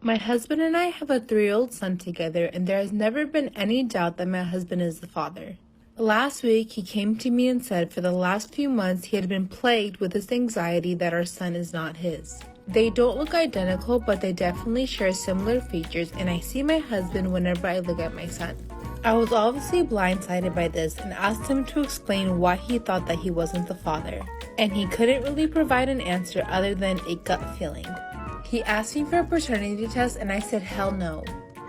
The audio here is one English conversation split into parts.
My husband and I have a 3-year-old son together, and there has never been any doubt that my husband is the father. Last week, he came to me and said for the last few months he had been plagued with this anxiety that our son is not his. They don't look identical, but they definitely share similar features, and I see my husband whenever I look at my son. I was obviously blindsided by this and asked him to explain why he thought that he wasn't the father, and he couldn't really provide an answer other than a gut feeling. He asked me for a paternity test and I said hell no.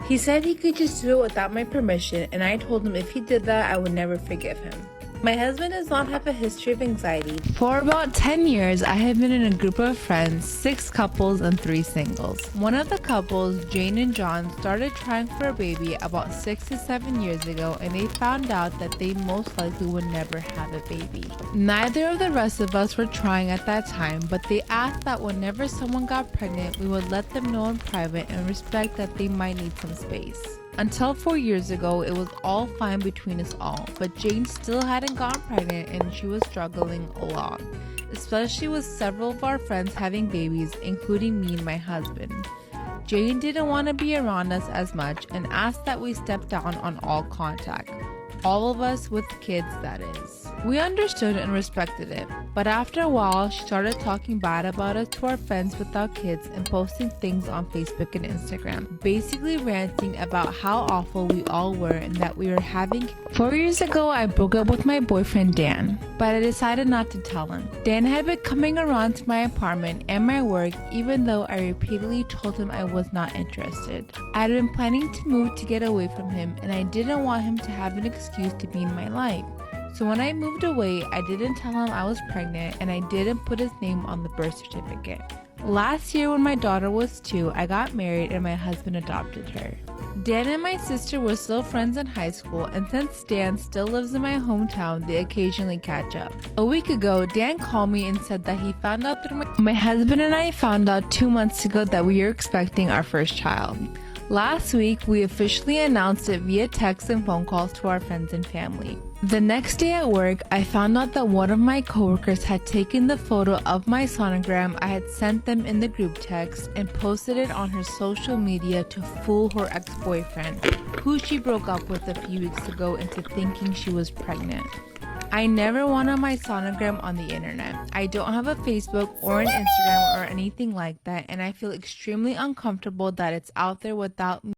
He said he could just do it without my permission, and I told him if he did that I would never forgive him. My husband does not have a history of anxiety. For about 10 years, I have been in a group of friends, 6 couples and 3 singles. One of the couples, Jane and John, started trying for a baby about 6 to 7 years ago, and they found out that they most likely would never have a baby. Neither of the rest of us were trying at that time, but they asked that whenever someone got pregnant, we would let them know in private and respect that they might need some space. Until 4 years ago, it was all fine between us all, but Jane still hadn't gotten pregnant and she was struggling along, especially with several of our friends having babies, including me and my husband. Jane didn't want to be around us as much and asked that we step down on all contact. All of us with kids, that is. We understood and respected it, but after a while, she started talking bad about us to our friends without kids and posting things on Facebook and Instagram, basically ranting about how awful we all were and that we were having. 4 years ago, I broke up with my boyfriend Dan, but I decided not to tell him. Dan had been coming around to my apartment and my work even though I repeatedly told him I was not interested. I had been planning to move to get away from him, and I didn't want him to have an excuse to be in my life. So when I moved away, I didn't tell him I was pregnant and I didn't put his name on the birth certificate. Last year when my daughter was 2, I got married and my husband adopted her. Dan and my sister were still friends in high school, and since Dan still lives in my hometown, they occasionally catch up. A week ago, Dan called me and said that he found out through my husband and I found out 2 months ago that we are expecting our first child. Last week, we officially announced it via text and phone calls to our friends and family. The next day at work, I found out that one of my coworkers had taken the photo of my sonogram I had sent them in the group text and posted it on her social media to fool her ex-boyfriend, who she broke up with a few weeks ago, into thinking she was pregnant. I never wanted my sonogram on the internet. I don't have a Facebook or an Instagram or anything like that, and I feel extremely uncomfortable that it's out there without me.